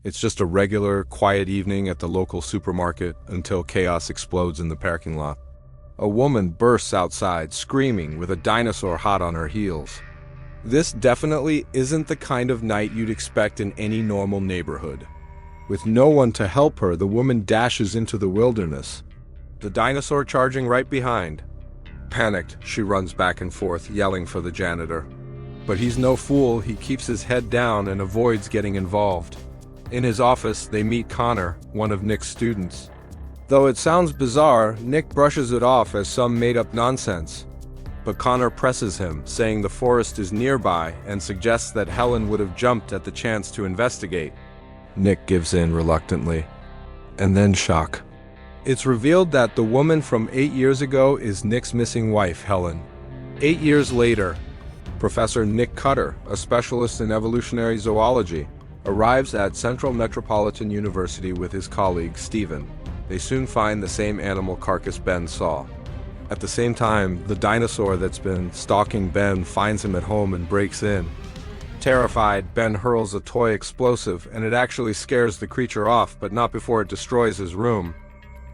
It's just a regular, quiet evening at the local supermarket until chaos explodes in the parking lot. A woman bursts outside, screaming, with a dinosaur hot on her heels. This definitely isn't the kind of night you'd expect in any normal neighborhood. With no one to help her, the woman dashes into the wilderness, the dinosaur charging right behind. Panicked, she runs back and forth, yelling for the janitor. But he's no fool. He keeps his head down and avoids getting involved. In his office, they meet Connor, one of Nick's students. Though it sounds bizarre, Nick brushes it off as some made-up nonsense. But Connor presses him, saying the forest is nearby and suggests that Helen would have jumped at the chance to investigate. Nick gives in reluctantly. And then shock. It's revealed that the woman from 8 years ago is Nick's missing wife, Helen. 8 years later, Professor Nick Cutter, a specialist in evolutionary zoology, arrives at Central Metropolitan University with his colleague, Stephen. They soon find the same animal carcass Ben saw. At the same time, the dinosaur that's been stalking Ben finds him at home and breaks in. Terrified, Ben hurls a toy explosive, and it actually scares the creature off, but not before it destroys his room.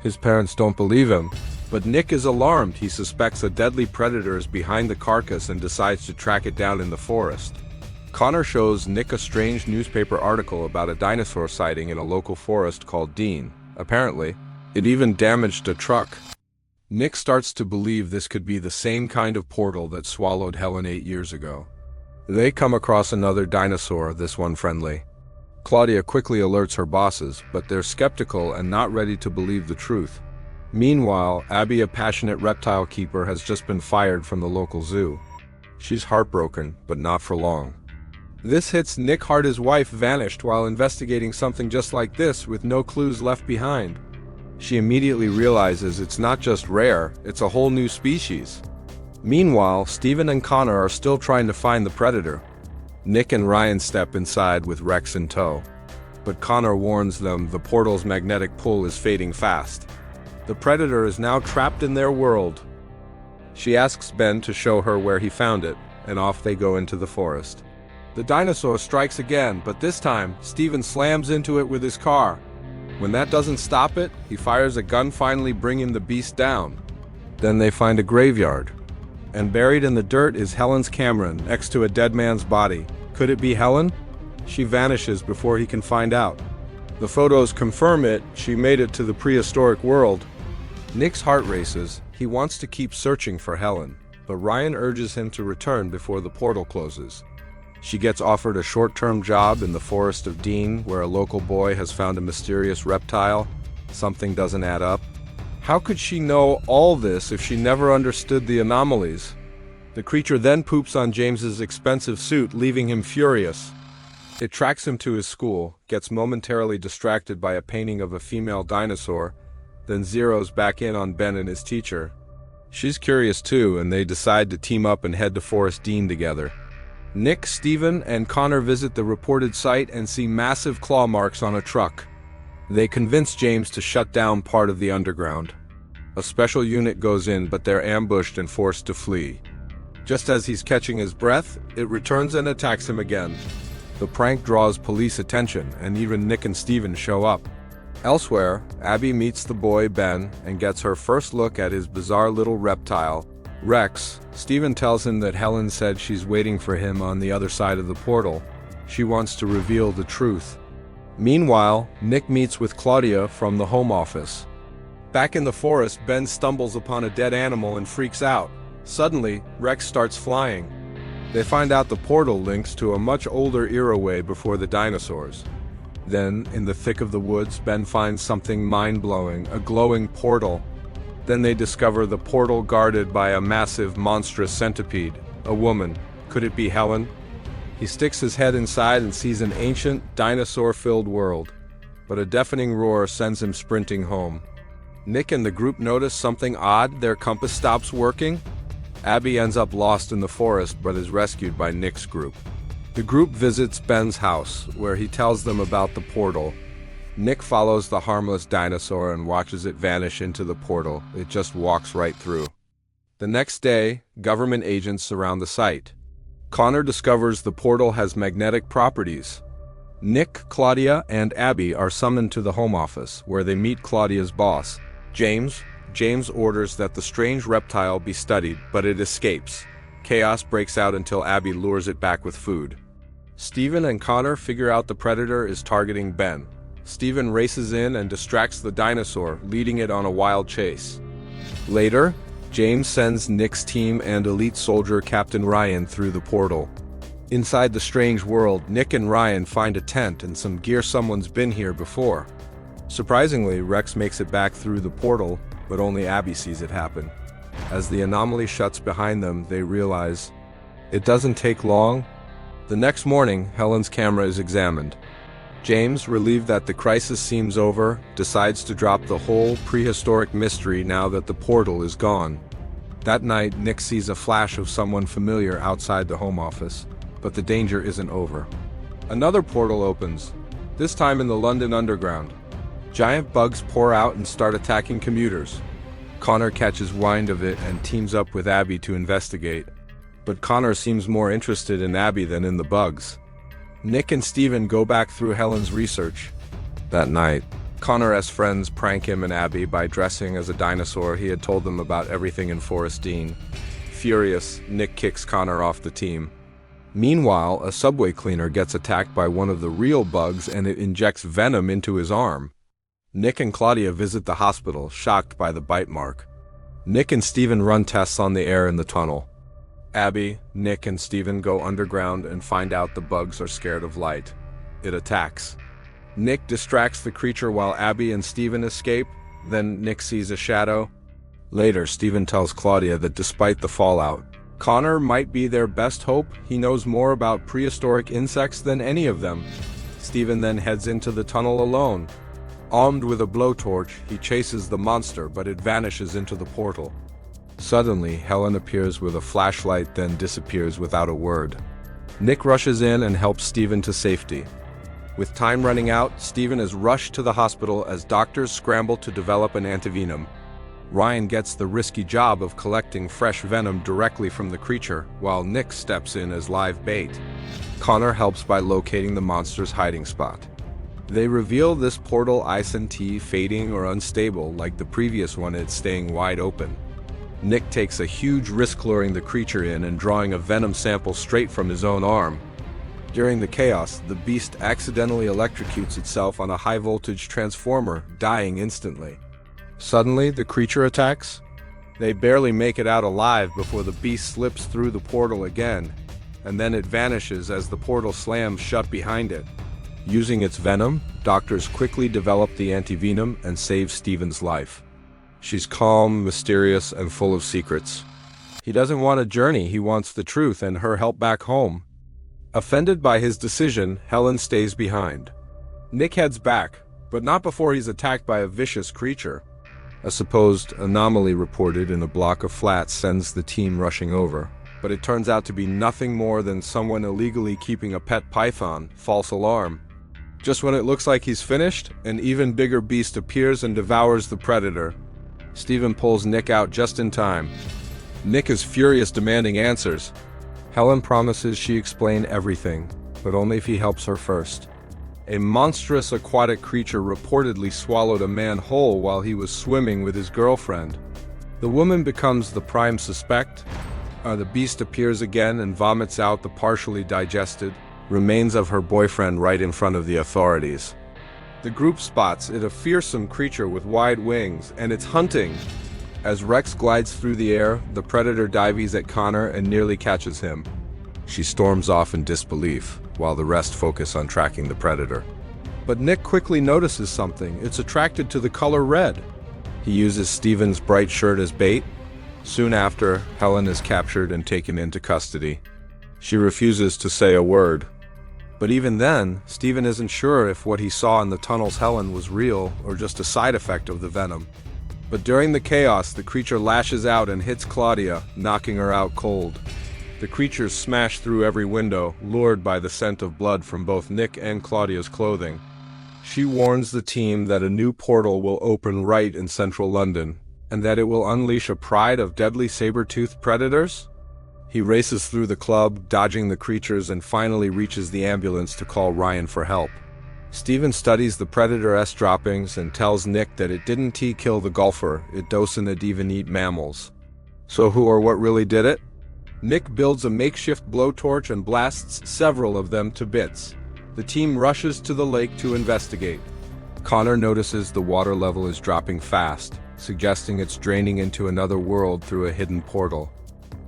His parents don't believe him, but Nick is alarmed. He suspects a deadly predator is behind the carcass and decides to track it down in the forest. Connor shows Nick a strange newspaper article about a dinosaur sighting in a local forest called Dean. Apparently, it even damaged a truck. Nick starts to believe this could be the same kind of portal that swallowed Helen 8 years ago. They come across another dinosaur, this one friendly. Claudia quickly alerts her bosses, but they're skeptical and not ready to believe the truth. Meanwhile, Abby, a passionate reptile keeper, has just been fired from the local zoo. She's heartbroken, but not for long. This hits Nick hard. His wife vanished while investigating something just like this with no clues left behind. She immediately realizes it's not just rare, it's a whole new species. Meanwhile, Stephen and Connor are still trying to find the predator. Nick and Ryan step inside with Rex in tow. But Connor warns them the portal's magnetic pull is fading fast. The predator is now trapped in their world. She asks Ben to show her where he found it, and off they go into the forest. The dinosaur strikes again, but this time, Stephen slams into it with his car. When that doesn't stop it, he fires a gun, finally bringing the beast down. Then they find a graveyard. And buried in the dirt is Helen's camera next to a dead man's body. Could it be Helen? She vanishes before he can find out. The photos confirm it. She made it to the prehistoric world. Nick's heart races. He wants to keep searching for Helen, but Ryan urges him to return before the portal closes. She gets offered a short-term job in the forest of Dean, where a local boy has found a mysterious reptile. Something doesn't add up. How could she know all this if she never understood the anomalies? The creature then poops on James's expensive suit, leaving him furious. It tracks him to his school, gets momentarily distracted by a painting of a female dinosaur, then zeroes back in on Ben and his teacher. She's curious too, and they decide to team up and head to Forest Dean together. Nick, Stephen, and Connor visit the reported site and see massive claw marks on a truck. They convince James to shut down part of the underground. A special unit goes in, but they're ambushed and forced to flee. Just as he's catching his breath, it returns and attacks him again. The prank draws police attention, and even Nick and Stephen show up. Elsewhere, Abby meets the boy Ben and gets her first look at his bizarre little reptile, Rex. Stephen tells him that Helen said she's waiting for him on the other side of the portal. She wants to reveal the truth. Meanwhile, Nick meets with Claudia from the home office. Back in the forest, Ben stumbles upon a dead animal and freaks out. Suddenly, Rex starts flying. They find out the portal links to a much older era way before the dinosaurs. Then, in the thick of the woods, Ben finds something mind-blowing, a glowing portal. Then they discover the portal guarded by a massive, monstrous centipede. A woman. Could it be Helen? He sticks his head inside and sees an ancient, dinosaur-filled world. But a deafening roar sends him sprinting home. Nick and the group notice something odd. Their compass stops working. Abby ends up lost in the forest but is rescued by Nick's group. The group visits Ben's house, where he tells them about the portal. Nick follows the harmless dinosaur and watches it vanish into the portal. It just walks right through. The next day, government agents surround the site. Connor discovers the portal has magnetic properties. Nick, Claudia, and Abby are summoned to the home office, where they meet Claudia's boss, James. James orders that the strange reptile be studied, but it escapes. Chaos breaks out until Abby lures it back with food. Steven and Connor figure out the predator is targeting Ben. Steven races in and distracts the dinosaur, leading it on a wild chase. Later, James sends Nick's team and elite soldier Captain Ryan through the portal. Inside the strange world, Nick and Ryan find a tent and some gear someone's been here before. Surprisingly, Rex makes it back through the portal, but only Abby sees it happen. As the anomaly shuts behind them, they realize it doesn't take long. The next morning, Helen's camera is examined. James, relieved that the crisis seems over, decides to drop the whole prehistoric mystery now that the portal is gone. That night, Nick sees a flash of someone familiar outside the home office, but the danger isn't over. Another portal opens, this time in the London Underground. Giant bugs pour out and start attacking commuters. Connor catches wind of it and teams up with Abby to investigate. But Connor seems more interested in Abby than in the bugs. Nick and Steven go back through Helen's research. That night, Connor's friends prank him and Abby by dressing as a dinosaur he had told them about everything in Forest Dean. Furious, Nick kicks Connor off the team. Meanwhile, a subway cleaner gets attacked by one of the real bugs and it injects venom into his arm. Nick and Claudia visit the hospital, shocked by the bite mark. Nick and Steven run tests on the air in the tunnel. Abby, Nick, and Steven go underground and find out the bugs are scared of light. It attacks. Nick distracts the creature while Abby and Steven escape, then Nick sees a shadow. Later, Steven tells Claudia that despite the fallout, Connor might be their best hope. He knows more about prehistoric insects than any of them. Steven then heads into the tunnel alone. Armed with a blowtorch, he chases the monster, but it vanishes into the portal. Suddenly, Helen appears with a flashlight, then disappears without a word. Nick rushes in and helps Steven to safety. With time running out, Steven is rushed to the hospital as doctors scramble to develop an antivenom. Ryan gets the risky job of collecting fresh venom directly from the creature, while Nick steps in as live bait. Connor helps by locating the monster's hiding spot. They reveal this portal isn't fading or unstable like the previous one, it's staying wide open. Nick takes a huge risk luring the creature in and drawing a venom sample straight from his own arm. During the chaos, the beast accidentally electrocutes itself on a high-voltage transformer, dying instantly. Suddenly, the creature attacks. They barely make it out alive before the beast slips through the portal again, and then it vanishes as the portal slams shut behind it. Using its venom, doctors quickly develop the antivenom and save Steven's life. She's calm, mysterious, and full of secrets. He doesn't want a journey, he wants the truth and her help back home. Offended by his decision, Helen stays behind. Nick heads back, but not before he's attacked by a vicious creature. A supposed anomaly reported in a block of flats sends the team rushing over, but it turns out to be nothing more than someone illegally keeping a pet python. False alarm. Just when it looks like he's finished, an even bigger beast appears and devours the predator. Steven pulls Nick out just in time. Nick is furious, demanding answers. Helen promises she explain everything, but only if he helps her first. A monstrous aquatic creature reportedly swallowed a man whole while he was swimming with his girlfriend. The woman becomes the prime suspect. The beast appears again and vomits out the partially digested remains of her boyfriend right in front of the authorities. The group spots it, a fearsome creature with wide wings, and it's hunting. As Rex glides through the air, the predator dives at Connor and nearly catches him. She storms off in disbelief, while the rest focus on tracking the predator. But Nick quickly notices something. It's attracted to the color red. He uses Steven's bright shirt as bait. Soon after, Helen is captured and taken into custody. She refuses to say a word. But even then, Steven isn't sure if what he saw in the tunnel's Helen was real or just a side effect of the venom. But during the chaos, the creature lashes out and hits Claudia, knocking her out cold. The creatures smash through every window, lured by the scent of blood from both Nick and Claudia's clothing. She warns the team that a new portal will open right in central London, and that it will unleash a pride of deadly saber-toothed predators. He races through the club, dodging the creatures, and finally reaches the ambulance to call Ryan for help. Steven studies the predator-esque droppings and tells Nick that it didn't kill the golfer, it doesn't even eat mammals. So who or what really did it? Nick builds a makeshift blowtorch and blasts several of them to bits. The team rushes to the lake to investigate. Connor notices the water level is dropping fast, suggesting it's draining into another world through a hidden portal.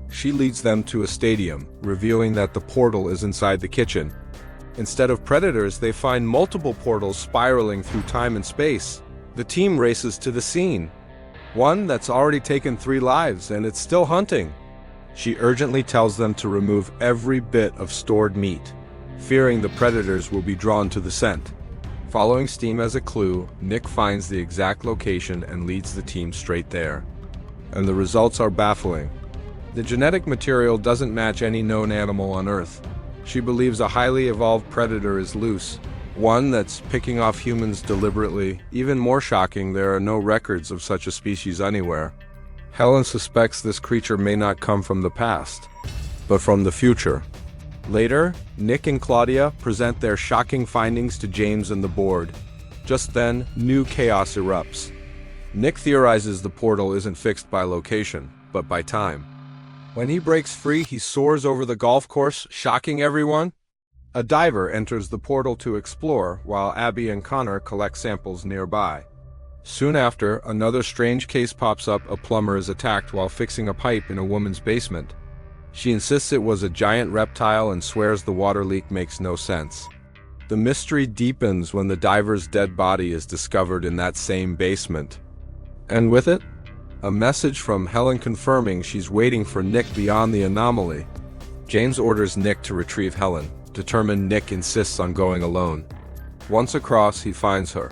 She leads them to a stadium, revealing that the portal is inside the kitchen. Instead of predators, they find multiple portals spiraling through time and space. The team races to the scene. One that's already taken 3 lives, and it's still hunting. She urgently tells them to remove every bit of stored meat, fearing the predators will be drawn to the scent. Following steam as a clue, Nick finds the exact location and leads the team straight there. And the results are baffling. The genetic material doesn't match any known animal on Earth. She believes a highly evolved predator is loose, one that's picking off humans deliberately. Even more shocking, there are no records of such a species anywhere. Helen suspects this creature may not come from the past, but from the future. Later, Nick and Claudia present their shocking findings to James and the board. Just then, new chaos erupts. Nick theorizes the portal isn't fixed by location, but by time. When he breaks free, he soars over the golf course, shocking everyone. A diver enters the portal to explore, while Abby and Connor collect samples nearby. Soon after, another strange case pops up. A plumber is attacked while fixing a pipe in a woman's basement. She insists it was a giant reptile and swears the water leak makes no sense. The mystery deepens when the diver's dead body is discovered in that same basement. And with it, a message from Helen confirming she's waiting for Nick beyond the anomaly. James orders Nick to retrieve Helen. Determined, Nick insists on going alone. Once across, he finds her.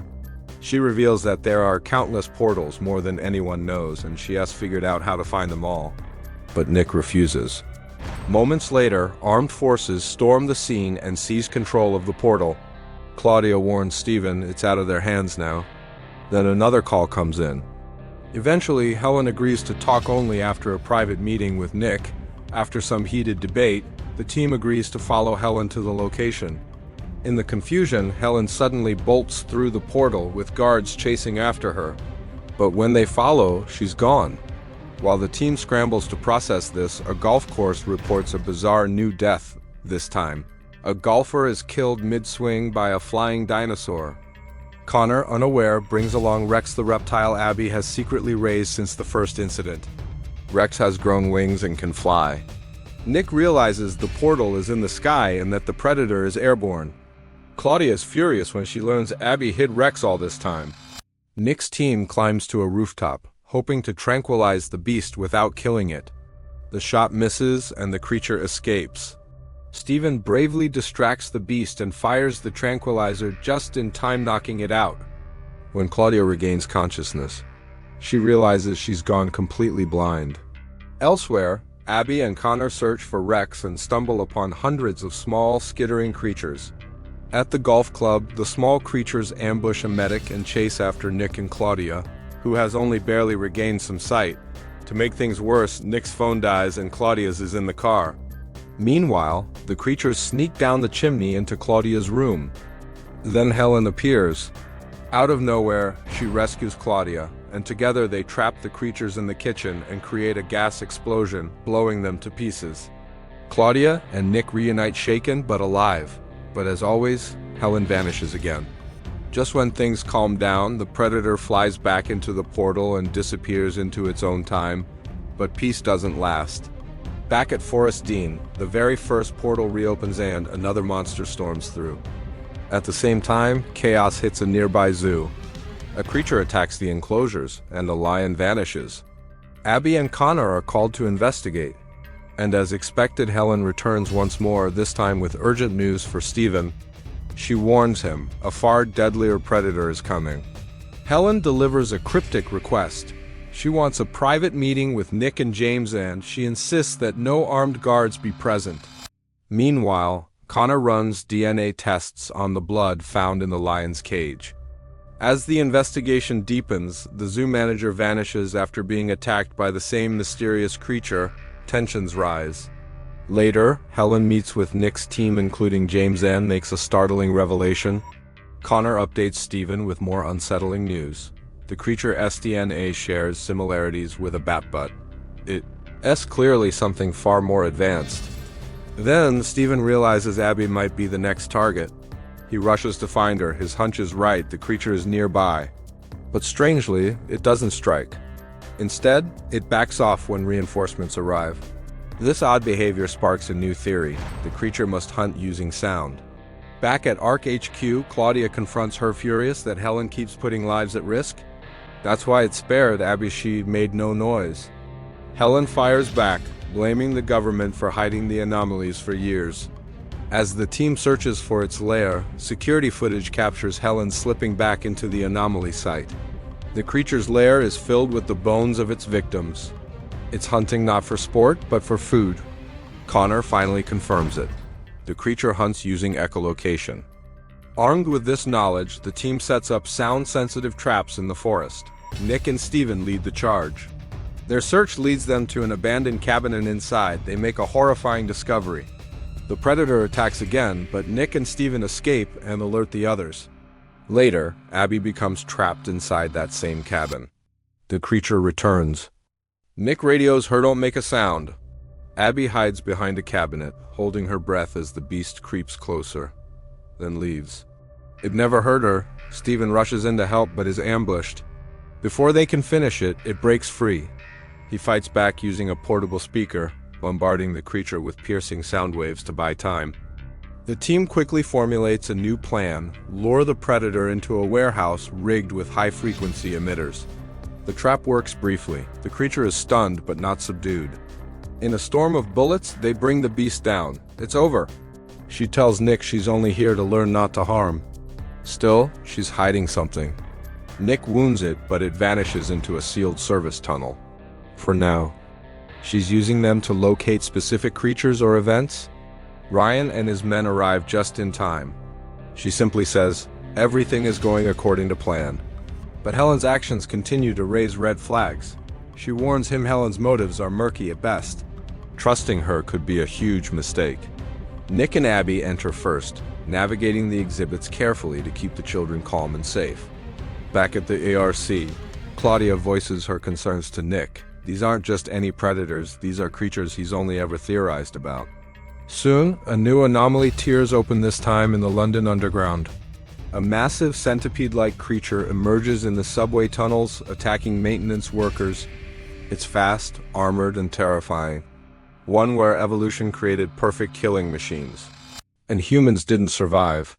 She reveals that there are countless portals, more than anyone knows, and she has figured out how to find them all. But Nick refuses. Moments later, armed forces storm the scene and seize control of the portal. Claudia warns Steven it's out of their hands now. Then another call comes in. Eventually, Helen agrees to talk only after a private meeting with Nick. After some heated debate, the team agrees to follow Helen to the location. In the confusion, Helen suddenly bolts through the portal with guards chasing after her. But when they follow, she's gone. While the team scrambles to process this, a golf course reports a bizarre new death this time. A golfer is killed mid-swing by a flying dinosaur. Connor, unaware, brings along Rex, the reptile Abby has secretly raised since the first incident. Rex has grown wings and can fly. Nick realizes the portal is in the sky and that the predator is airborne. Claudia is furious when she learns Abby hid Rex all this time. Nick's team climbs to a rooftop, hoping to tranquilize the beast without killing it. The shot misses and the creature escapes. Steven bravely distracts the beast and fires the tranquilizer just in time, knocking it out. When Claudia regains consciousness, she realizes she's gone completely blind. Elsewhere, Abby and Connor search for Rex and stumble upon hundreds of small, skittering creatures. At the golf club, the small creatures ambush a medic and chase after Nick and Claudia, who has only barely regained some sight. To make things worse, Nick's phone dies and Claudia's is in the car. Meanwhile, the creatures sneak down the chimney into Claudia's room. Then Helen appears. Out of nowhere, she rescues Claudia, and together they trap the creatures in the kitchen and create a gas explosion, blowing them to pieces. Claudia and Nick reunite, shaken but alive. But as always, Helen vanishes again. Just when things calm down, the predator flies back into the portal and disappears into its own time. But peace doesn't last. Back at Forest Dean, the very first portal reopens and another monster storms through. At the same time, chaos hits a nearby zoo. A creature attacks the enclosures, and the lion vanishes. Abby and Connor are called to investigate. And as expected, Helen returns once more, this time with urgent news for Steven. She warns him, a far deadlier predator is coming. Helen delivers a cryptic request. She wants a private meeting with Nick and James, and she insists that no armed guards be present. Meanwhile, Connor runs DNA tests on the blood found in the lion's cage. As the investigation deepens, the zoo manager vanishes after being attacked by the same mysterious creature. Tensions rise. Later, Helen meets with Nick's team including James and makes a startling revelation. Connor updates Steven with more unsettling news. The creature SDNA shares similarities with a bat butt. It's clearly something far more advanced. Then, Steven realizes Abby might be the next target. He rushes to find her. His hunch is right, the creature is nearby. But strangely, it doesn't strike. Instead, it backs off when reinforcements arrive. This odd behavior sparks a new theory. The creature must hunt using sound. Back at ARC HQ, Claudia confronts her, furious that Helen keeps putting lives at risk. That's why it spared Abby. She made no noise. Helen fires back, blaming the government for hiding the anomalies for years. As the team searches for its lair, security footage captures Helen slipping back into the anomaly site. The creature's lair is filled with the bones of its victims. It's hunting not for sport, but for food. Connor finally confirms it. The creature hunts using echolocation. Armed with this knowledge, the team sets up sound-sensitive traps in the forest. Nick and Steven lead the charge. Their search leads them to an abandoned cabin, and inside, they make a horrifying discovery. The predator attacks again, but Nick and Steven escape and alert the others. Later, Abby becomes trapped inside that same cabin. The creature returns. Nick radios her, "Don't make a sound." Abby hides behind a cabinet, holding her breath as the beast creeps closer, then leaves. It never hurt her. Steven rushes in to help but is ambushed. Before they can finish it, it breaks free. He fights back using a portable speaker, bombarding the creature with piercing sound waves to buy time. The team quickly formulates a new plan: lure the predator into a warehouse rigged with high-frequency emitters. The trap works briefly. The creature is stunned but not subdued. In a storm of bullets, they bring the beast down. It's over. She tells Nick she's only here to learn not to harm. Still, she's hiding something. Nick wounds it, but it vanishes into a sealed service tunnel. For now. She's using them to locate specific creatures or events? Ryan and his men arrive just in time. She simply says, "Everything is going according to plan." But Helen's actions continue to raise red flags. She warns him Helen's motives are murky at best. Trusting her could be a huge mistake. Nick and Abby enter first, navigating the exhibits carefully to keep the children calm and safe. Back at the ARC, Claudia voices her concerns to Nick. These aren't just any predators, these are creatures he's only ever theorized about. Soon, a new anomaly tears open, this time in the London Underground. A massive centipede-like creature emerges in the subway tunnels, attacking maintenance workers. It's fast, armored, and terrifying. One where evolution created perfect killing machines. And humans didn't survive.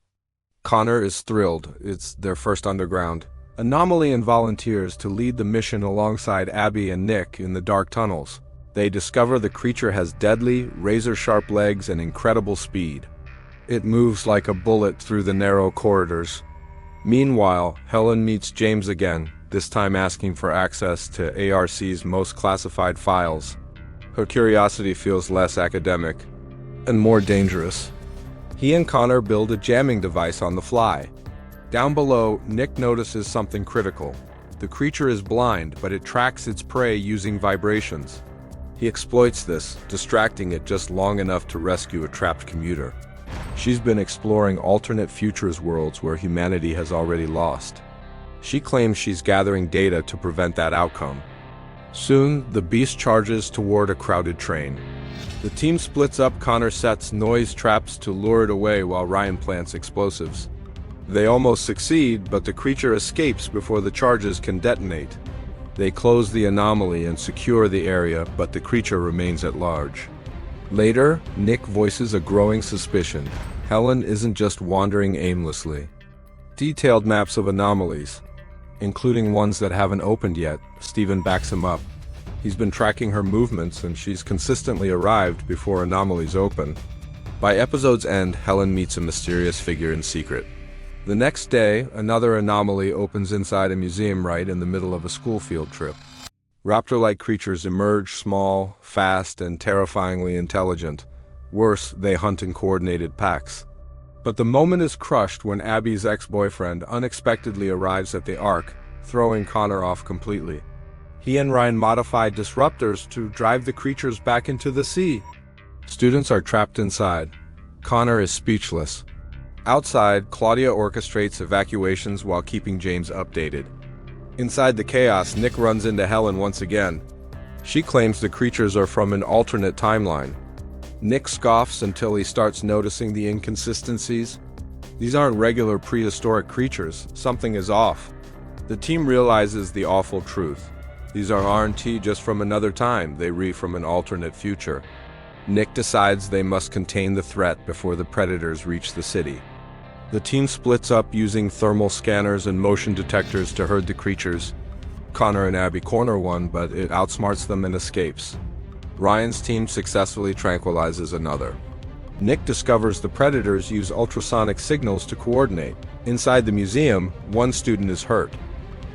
Connor is thrilled. It's their first underground. Anomaly and volunteers to lead the mission alongside Abby and Nick in the dark tunnels. They discover the creature has deadly, razor-sharp legs and incredible speed. It moves like a bullet through the narrow corridors. Meanwhile, Helen meets James again, this time asking for access to ARC's most classified files. Her curiosity feels less academic and more dangerous. He and Connor build a jamming device on the fly. Down below, Nick notices something critical. The creature is blind, but it tracks its prey using vibrations. He exploits this, distracting it just long enough to rescue a trapped commuter. She's been exploring alternate futures worlds where humanity has already lost. She claims she's gathering data to prevent that outcome. Soon, the beast charges toward a crowded train. The team splits up. Connor sets noise traps to lure it away while Ryan plants explosives. They almost succeed, but the creature escapes before the charges can detonate. They close the anomaly and secure the area, but the creature remains at large. Later, Nick voices a growing suspicion. Helen isn't just wandering aimlessly. Detailed maps of anomalies, including ones that haven't opened yet, Steven backs him up. He's been tracking her movements, and she's consistently arrived before anomalies open. By episode's end, Helen meets a mysterious figure in secret. The next day, another anomaly opens inside a museum right in the middle of a school field trip. Raptor-like creatures emerge, small, fast, and terrifyingly intelligent. Worse, they hunt in coordinated packs. But the moment is crushed when Abby's ex-boyfriend unexpectedly arrives at the Ark, throwing Connor off completely. He and Ryan modify disruptors to drive the creatures back into the sea. Students are trapped inside. Connor is speechless. Outside, Claudia orchestrates evacuations while keeping James updated. Inside the chaos, Nick runs into Helen once again. She claims the creatures are from an alternate timeline. Nick scoffs until he starts noticing the inconsistencies. These aren't regular prehistoric creatures. Something is off. The team realizes the awful truth. These aren't just from another time, they from an alternate future. Nick decides they must contain the threat before the predators reach the city. The team splits up using thermal scanners and motion detectors to herd the creatures. Connor and Abby corner one, but it outsmarts them and escapes. Ryan's team successfully tranquilizes another. Nick discovers the predators use ultrasonic signals to coordinate. Inside the museum, one student is hurt.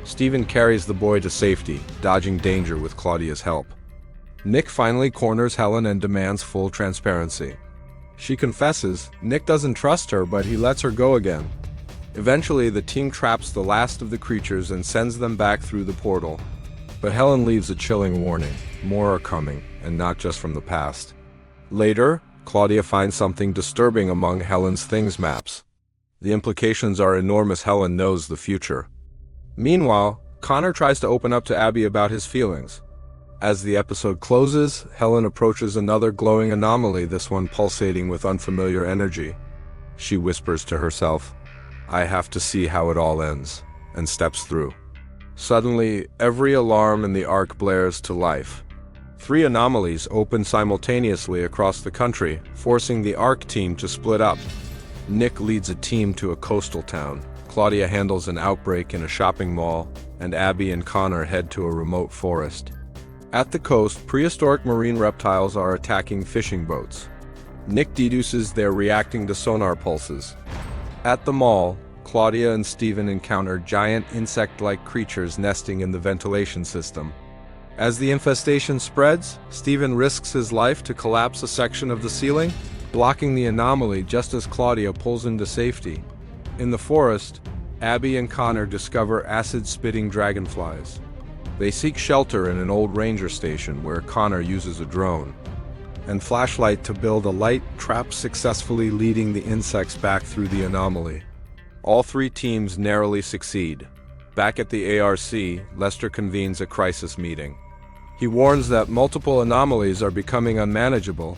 Steven carries the boy to safety, dodging danger with Claudia's help. Nick finally corners Helen and demands full transparency. She confesses. Nick doesn't trust her, but he lets her go again. Eventually, the team traps the last of the creatures and sends them back through the portal. But Helen leaves a chilling warning. More are coming, and not just from the past. Later, Claudia finds something disturbing among Helen's things maps. The implications are enormous. Helen knows the future. Meanwhile, Connor tries to open up to Abby about his feelings. As the episode closes, Helen approaches another glowing anomaly, this one pulsating with unfamiliar energy. She whispers to herself, "I have to see how it all ends," and steps through. Suddenly, every alarm in the Ark blares to life. 3 anomalies open simultaneously across the country, forcing the Ark team to split up. Nick leads a team to a coastal town. Claudia handles an outbreak in a shopping mall, and Abby and Connor head to a remote forest. At the coast, prehistoric marine reptiles are attacking fishing boats. Nick deduces they're reacting to sonar pulses. At the mall, Claudia and Steven encounter giant insect-like creatures nesting in the ventilation system. As the infestation spreads, Steven risks his life to collapse a section of the ceiling, blocking the anomaly just as Claudia pulls him to safety. In the forest, Abby and Connor discover acid-spitting dragonflies. They seek shelter in an old ranger station where Connor uses a drone and flashlight to build a light trap, successfully leading the insects back through the anomaly. All 3 teams narrowly succeed. Back at the ARC, Lester convenes a crisis meeting. He warns that multiple anomalies are becoming unmanageable.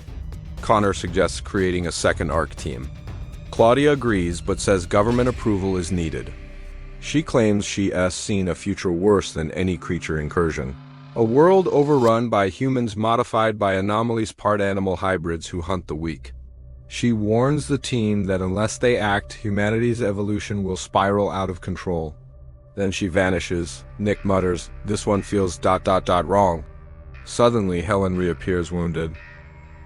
Connor suggests creating a second Ark team. Claudia agrees but says government approval is needed. She claims she has seen a future worse than any creature incursion. A world overrun by humans modified by anomalies, part animal hybrids who hunt the weak. She warns the team that unless they act, humanity's evolution will spiral out of control. Then she vanishes. Nick mutters, "This one feels ... wrong." Suddenly, Helen reappears wounded.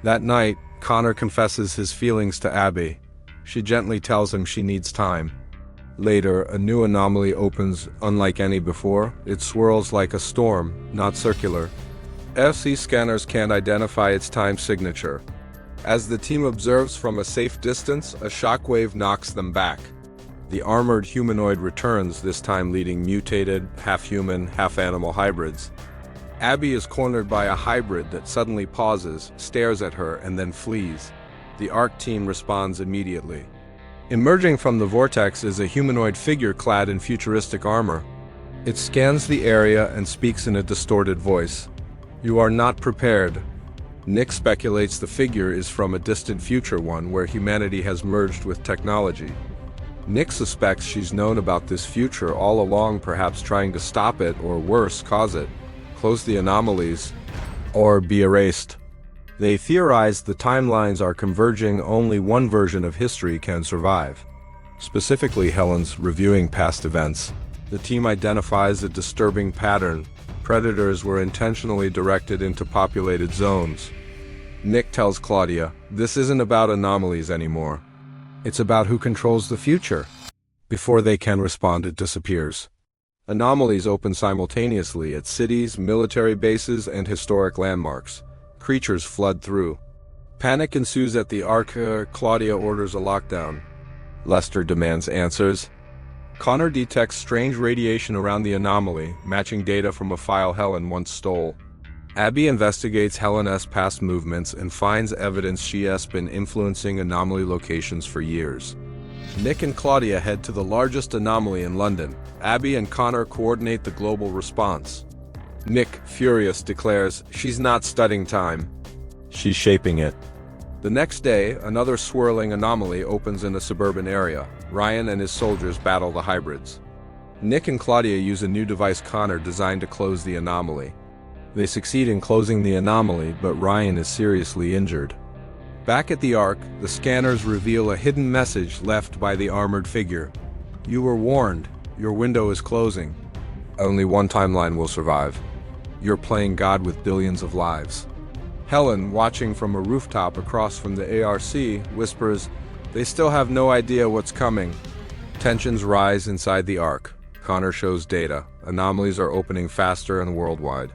That night, Connor confesses his feelings to Abby. She gently tells him she needs time. Later, a new anomaly opens, unlike any before. It swirls like a storm, not circular. FC scanners can't identify its time signature. As the team observes from a safe distance, a shockwave knocks them back. The armored humanoid returns, this time leading mutated, half-human, half-animal hybrids. Abby is cornered by a hybrid that suddenly pauses, stares at her, and then flees. The Ark team responds immediately. Emerging from the vortex is a humanoid figure clad in futuristic armor. It scans the area and speaks in a distorted voice. "You are not prepared." Nick speculates the figure is from a distant future, one where humanity has merged with technology. Nick suspects she's known about this future all along, perhaps trying to stop it or worse, cause it, close the anomalies, or be erased. They theorize the timelines are converging, only one version of history can survive. Specifically, Helen's reviewing past events. The team identifies a disturbing pattern. Predators were intentionally directed into populated zones. Nick tells Claudia, "This isn't about anomalies anymore. It's about who controls the future." Before they can respond, it disappears. Anomalies open simultaneously at cities, military bases, and historic landmarks. Creatures flood through. Panic ensues at the Ark. Claudia orders a lockdown. Lester demands answers. Connor detects strange radiation around the anomaly, matching data from a file Helen once stole. Abby investigates Helen's past movements and finds evidence she has been influencing anomaly locations for years. Nick and Claudia head to the largest anomaly in London. Abby and Connor coordinate the global response. Nick, furious, declares she's not studying time. She's shaping it. The next day, another swirling anomaly opens in a suburban area. Ryan and his soldiers battle the hybrids. Nick and Claudia use a new device Connor designed to close the anomaly. They succeed in closing the anomaly, but Ryan is seriously injured. Back at the Ark, the scanners reveal a hidden message left by the armored figure. You were warned. Your window is closing. Only one timeline will survive. You're playing God with billions of lives. Helen, watching from a rooftop across from the ARC, whispers, "They still have no idea what's coming." Tensions rise inside the Ark. Connor shows data. Anomalies are opening faster and worldwide.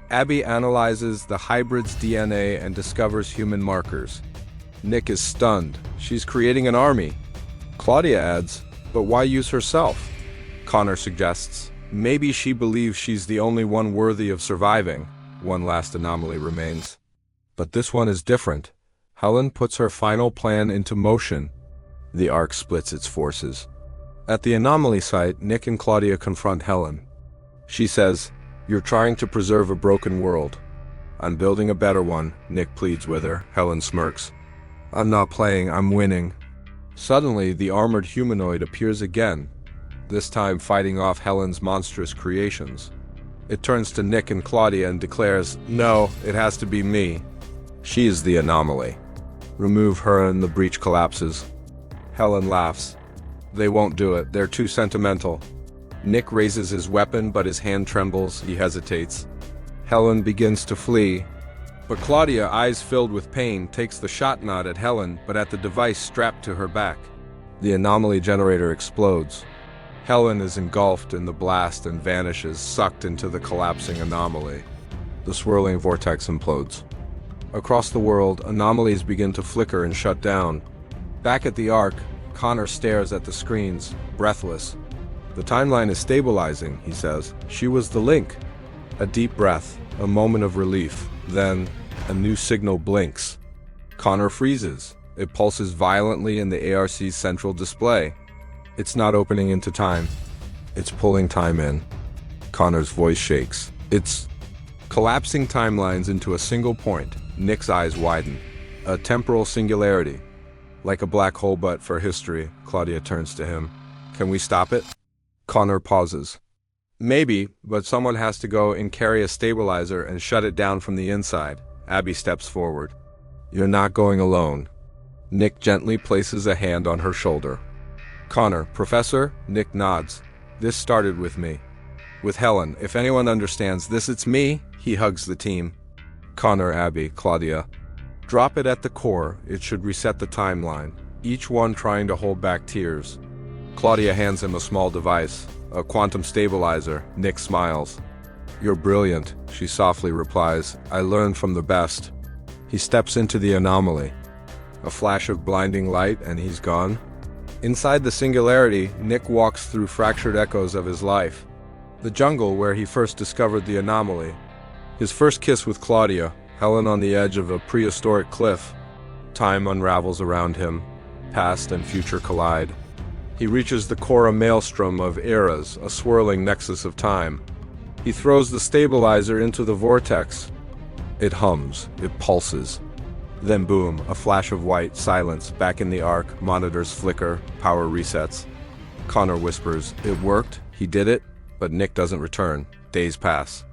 Abby analyzes the hybrid's DNA and discovers human markers. Nick is stunned. She's creating an army. Claudia adds, "But why use herself?" Connor suggests, "Maybe she believes she's the only one worthy of surviving." One last anomaly remains. But this one is different. Helen puts her final plan into motion. The Ark splits its forces. At the anomaly site, Nick and Claudia confront Helen. She says, "You're trying to preserve a broken world." "I'm building a better one," Nick pleads with her. Helen smirks. "I'm not playing, I'm winning." Suddenly, the armored humanoid appears again, this time fighting off Helen's monstrous creations. It turns to Nick and Claudia and declares, "No, it has to be me. She is the anomaly. Remove her and the breach collapses." Helen laughs. "They won't do it, they're too sentimental." Nick raises his weapon, but his hand trembles. He hesitates. Helen begins to flee. But Claudia, eyes filled with pain, takes the shot nod at Helen, but at the device strapped to her back. The anomaly generator explodes. Helen is engulfed in the blast and vanishes, sucked into the collapsing anomaly. The swirling vortex implodes. Across the world, anomalies begin to flicker and shut down. Back at the Ark, Connor stares at the screens, breathless. "The timeline is stabilizing," he says. "She was the link." A deep breath, a moment of relief. Then, a new signal blinks. Connor freezes. It pulses violently in the ARC's central display. It's not opening into time. It's pulling time in. Connor's voice shakes. It's collapsing timelines into a single point. Nick's eyes widen. A temporal singularity. Like a black hole, but for history. Claudia turns to him. "Can we stop it?" Connor pauses. "Maybe, but someone has to go and carry a stabilizer and shut it down from the inside." Abby steps forward. "You're not going alone." Nick gently places a hand on her shoulder. "Connor, Professor?" Nick nods. "This started with me. With Helen. If anyone understands this, it's me." He hugs the team. Connor, Abby, Claudia. "Drop it at the core. It should reset the timeline." Each one trying to hold back tears. Claudia hands him a small device, a quantum stabilizer. Nick smiles. "You're brilliant," she softly replies. "I learned from the best." He steps into the anomaly. A flash of blinding light and he's gone. Inside the singularity, Nick walks through fractured echoes of his life. The jungle where he first discovered the anomaly. His first kiss with Claudia, Helen on the edge of a prehistoric cliff. Time unravels around him. Past and future collide. He reaches the core, a maelstrom of eras, a swirling nexus of time. He throws the stabilizer into the vortex. It hums, it pulses. Then boom, a flash of white, silence, back in the Ark, monitors flicker, power resets. Connor whispers, "It worked, he did it," but Nick doesn't return. Days pass.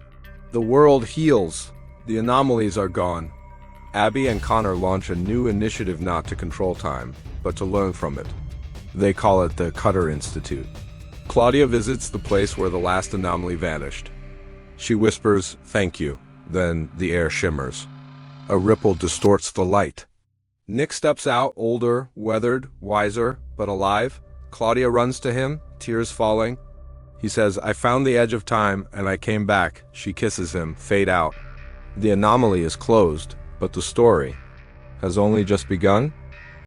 The world heals. The anomalies are gone. Abby and Connor launch a new initiative, not to control time, but to learn from it. They call it the Cutter Institute. Claudia visits the place where the last anomaly vanished. She whispers, "Thank you." Then the air shimmers. A ripple distorts the light. Nick steps out, older, weathered, wiser, but alive. Claudia runs to him, tears falling. He says, "I found the edge of time, and I came back." She kisses him, fade out. The anomaly is closed, but the story has only just begun.